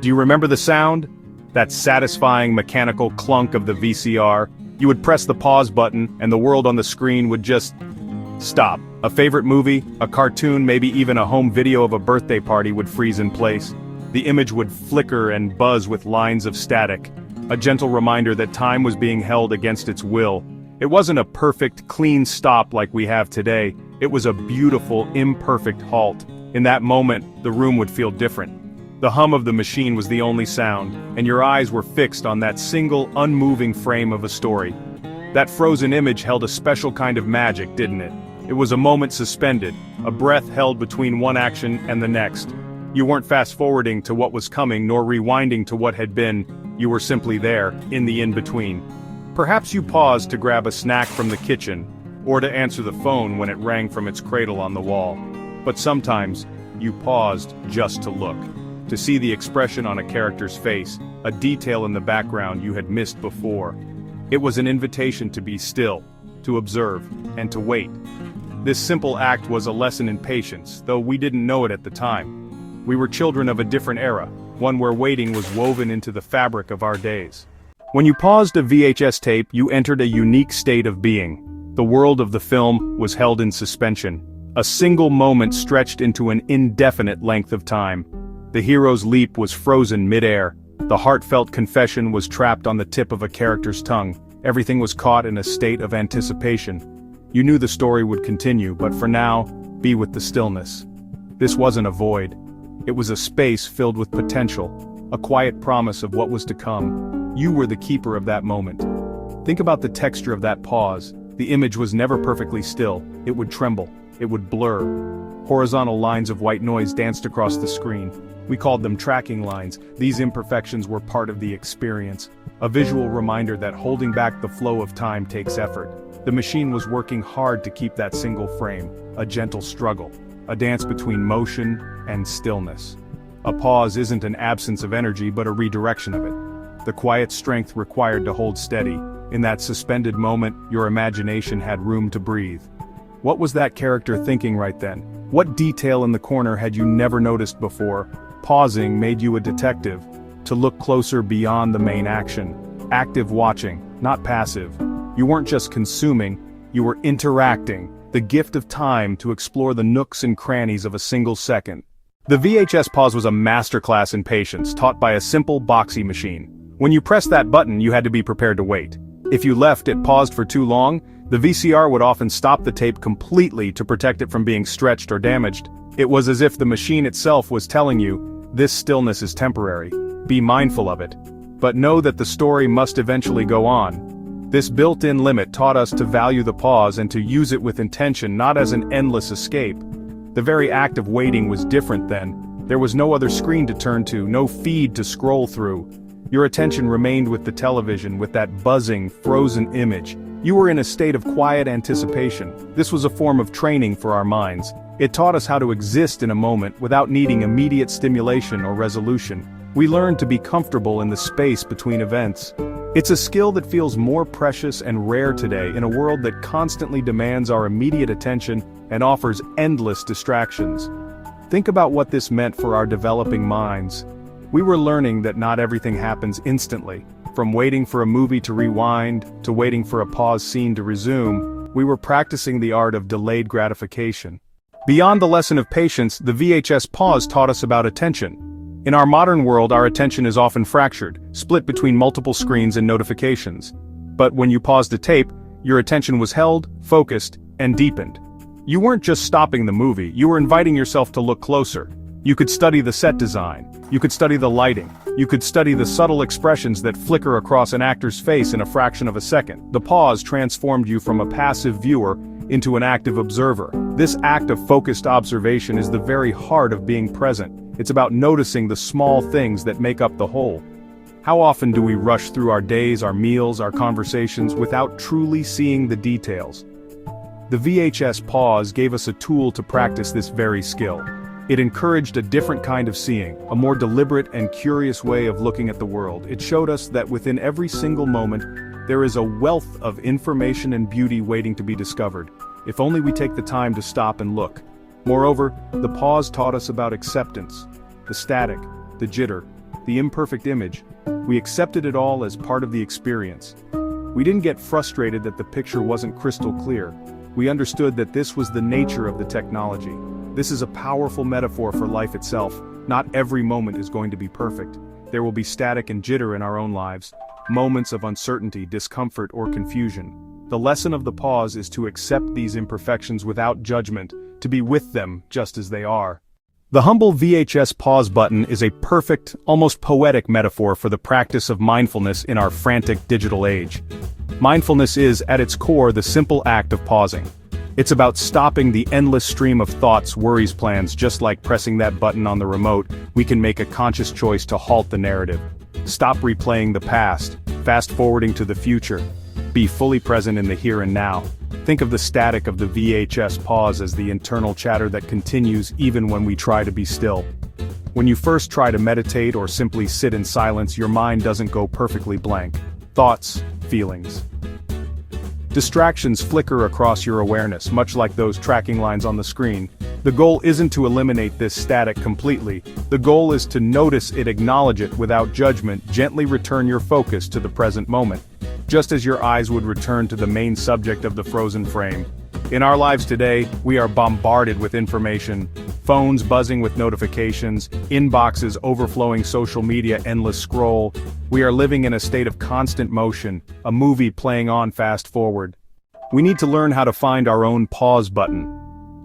Do you remember the sound? That satisfying mechanical clunk of the VCR? You would press the pause button, and the world on the screen would just stop. A favorite movie, a cartoon, maybe even a home video of a birthday party would freeze in place. The image would flicker and buzz with lines of static, a gentle reminder that time was being held against its will. It wasn't a perfect, clean stop like we have today. It was a beautiful, imperfect halt. In that moment, the room would feel different. The hum of the machine was the only sound, and your eyes were fixed on that single, unmoving frame of a story. That frozen image held a special kind of magic, didn't it? It was a moment suspended, a breath held between one action and the next. You weren't fast-forwarding to what was coming nor rewinding to what had been. You were simply there, in the in-between. Perhaps you paused to grab a snack from the kitchen, or to answer the phone when it rang from its cradle on the wall. But sometimes, you paused just to look, to see the expression on a character's face, a detail in the background you had missed before. It was an invitation to be still, to observe, and to wait. This simple act was a lesson in patience, though we didn't know it at the time. We were children of a different era, one where waiting was woven into the fabric of our days. When you paused a VHS tape, you entered a unique state of being. The world of the film was held in suspension. A single moment stretched into an indefinite length of time. The hero's leap was frozen mid-air. The heartfelt confession was trapped on the tip of a character's tongue. Everything was caught in a state of anticipation. You knew the story would continue, but for now, be with the stillness. This wasn't a void. It was a space filled with potential, a quiet promise of what was to come. You were the keeper of that moment. Think about the texture of that pause. The image was never perfectly still. It would tremble. It would blur. Horizontal lines of white noise danced across the screen. We called them tracking lines. These imperfections were part of the experience, a visual reminder that holding back the flow of time takes effort. The machine was working hard to keep that single frame, a gentle struggle, a dance between motion and stillness. A pause isn't an absence of energy but a redirection of it. The quiet strength required to hold steady. In that suspended moment, your imagination had room to breathe. What was that character thinking right then? What detail in the corner had you never noticed before? Pausing made you a detective, to look closer beyond the main action. Active watching, not passive. You weren't just consuming, you were interacting, the gift of time to explore the nooks and crannies of a single second. The VHS pause was a masterclass in patience, taught by a simple boxy machine. When you pressed that button, you had to be prepared to wait. If you left it paused for too long, the VCR would often stop the tape completely to protect it from being stretched or damaged. It was as if the machine itself was telling you, this stillness is temporary. Be mindful of it. But know that the story must eventually go on. This built-in limit taught us to value the pause and to use it with intention, not as an endless escape. The very act of waiting was different then. There was no other screen to turn to, no feed to scroll through. Your attention remained with the television, with that buzzing, frozen image. You were in a state of quiet anticipation. This was a form of training for our minds. It taught us how to exist in a moment without needing immediate stimulation or resolution. We learned to be comfortable in the space between events. It's a skill that feels more precious and rare today in a world that constantly demands our immediate attention and offers endless distractions. Think about what this meant for our developing minds. We were learning that not everything happens instantly. From waiting for a movie to rewind, to waiting for a pause scene to resume, we were practicing the art of delayed gratification. Beyond the lesson of patience, the VHS pause taught us about attention. In our modern world, our attention is often fractured, split between multiple screens and notifications. But when you paused a tape, your attention was held, focused, and deepened. You weren't just stopping the movie, you were inviting yourself to look closer. You could study the set design. You could study the lighting. You could study the subtle expressions that flicker across an actor's face in a fraction of a second. The pause transformed you from a passive viewer into an active observer. This act of focused observation is the very heart of being present. It's about noticing the small things that make up the whole. How often do we rush through our days, our meals, our conversations without truly seeing the details? The VHS pause gave us a tool to practice this very skill. It encouraged a different kind of seeing, a more deliberate and curious way of looking at the world. It showed us that within every single moment, there is a wealth of information and beauty waiting to be discovered, if only we take the time to stop and look. Moreover, the pause taught us about acceptance, the static, the jitter, the imperfect image. We accepted it all as part of the experience. We didn't get frustrated that the picture wasn't crystal clear. We understood that this was the nature of the technology. This is a powerful metaphor for life itself. Not every moment is going to be perfect. There will be static and jitter in our own lives, moments of uncertainty, discomfort, or confusion. The lesson of the pause is to accept these imperfections without judgment, to be with them just as they are. The humble VHS pause button is a perfect, almost poetic metaphor for the practice of mindfulness in our frantic digital age. Mindfulness is, at its core, the simple act of pausing. It's about stopping the endless stream of thoughts, worries, plans. Just like pressing that button on the remote, we can make a conscious choice to halt the narrative. Stop replaying the past, fast-forwarding to the future. Be fully present in the here and now. Think of the static of the VHS pause as the internal chatter that continues even when we try to be still. When you first try to meditate or simply sit in silence, your mind doesn't go perfectly blank. Thoughts, feelings, distractions flicker across your awareness, much like those tracking lines on the screen. The goal isn't to eliminate this static completely. The goal is to notice it, acknowledge it without judgment, gently return your focus to the present moment, just as your eyes would return to the main subject of the frozen frame. In our lives today, we are bombarded with information, phones buzzing with notifications, inboxes overflowing, social media endless scroll. We are living in a state of constant motion, a movie playing on fast forward. We need to learn how to find our own pause button.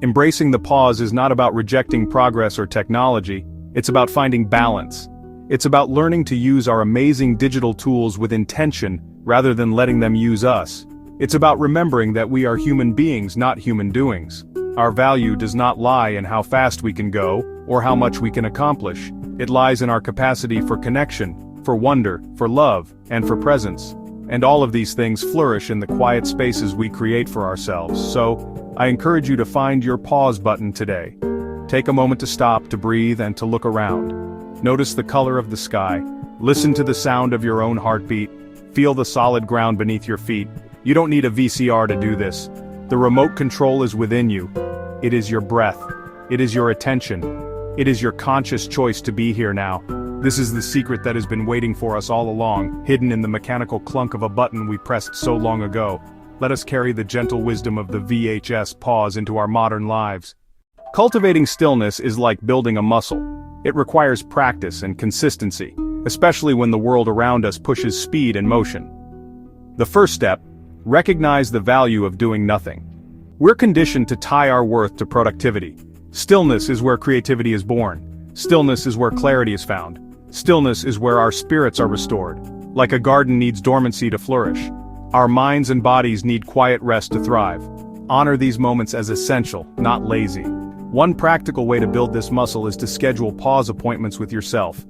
Embracing the pause is not about rejecting progress or technology, it's about finding balance. It's about learning to use our amazing digital tools with intention rather than letting them use us. It's about remembering that we are human beings, not human doings. Our value does not lie in how fast we can go, or how much we can accomplish. It lies in our capacity for connection, for wonder, for love, and for presence. And all of these things flourish in the quiet spaces we create for ourselves. So, I encourage you to find your pause button today. Take a moment to stop, to breathe, and to look around. Notice the color of the sky. Listen to the sound of your own heartbeat. Feel the solid ground beneath your feet. You don't need a VCR to do this. The remote control is within you. It is your breath. It is your attention. It is your conscious choice to be here now. This is the secret that has been waiting for us all along, hidden in the mechanical clunk of a button we pressed so long ago. Let us carry the gentle wisdom of the VHS pause into our modern lives. Cultivating stillness is like building a muscle. It requires practice and consistency, especially when the world around us pushes speed and motion. The first step: recognize the value of doing nothing. We're conditioned to tie our worth to productivity. Stillness is where creativity is born. Stillness is where clarity is found. Stillness is where our spirits are restored. Like a garden needs dormancy to flourish, our minds and bodies need quiet rest to thrive. Honor these moments as essential, not lazy. One practical way to build this muscle is to schedule pause appointments with yourself.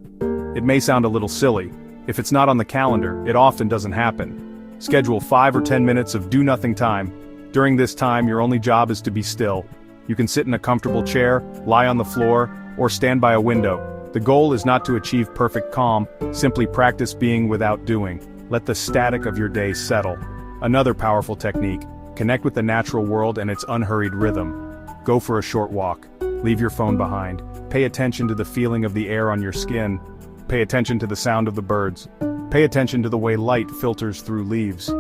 It may sound a little silly. If it's not on the calendar, it often doesn't happen. Schedule 5 or 10 minutes of do-nothing time. During this time, your only job is to be still. You can sit in a comfortable chair, lie on the floor, or stand by a window. The goal is not to achieve perfect calm, simply practice being without doing. Let the static of your day settle. Another powerful technique: connect with the natural world and its unhurried rhythm. Go for a short walk. Leave your phone behind. Pay attention to the feeling of the air on your skin. Pay attention to the sound of the birds. Pay attention to the way light filters through leaves.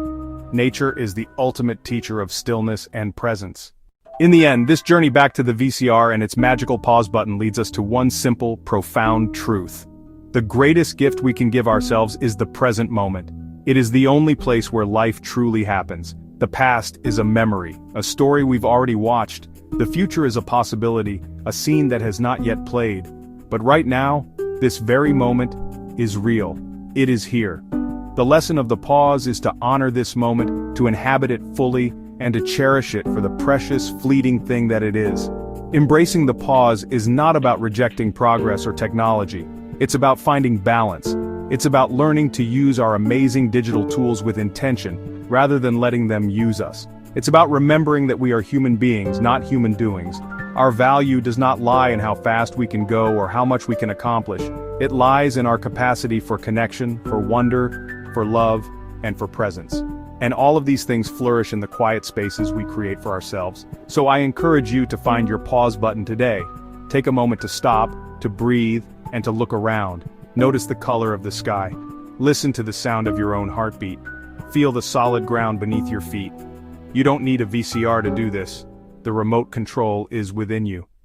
Nature is the ultimate teacher of stillness and presence. In the end, this journey back to the VCR and its magical pause button leads us to one simple, profound truth. The greatest gift we can give ourselves is the present moment. It is the only place where life truly happens. The past is a memory, a story we've already watched. The future is a possibility, a scene that has not yet played. But right now, this very moment is real. It is here. The lesson of the pause is to honor this moment, to inhabit it fully, and to cherish it for the precious, fleeting thing that it is. Embracing the pause is not about rejecting progress or technology. It's about finding balance. It's about learning to use our amazing digital tools with intention, rather than letting them use us. It's about remembering that we are human beings, not human doings. Our value does not lie in how fast we can go or how much we can accomplish. It lies in our capacity for connection, for wonder, for love, and for presence. And all of these things flourish in the quiet spaces we create for ourselves. So I encourage you to find your pause button today. Take a moment to stop, to breathe, and to look around. Notice the color of the sky. Listen to the sound of your own heartbeat. Feel the solid ground beneath your feet. You don't need a VCR to do this. The remote control is within you.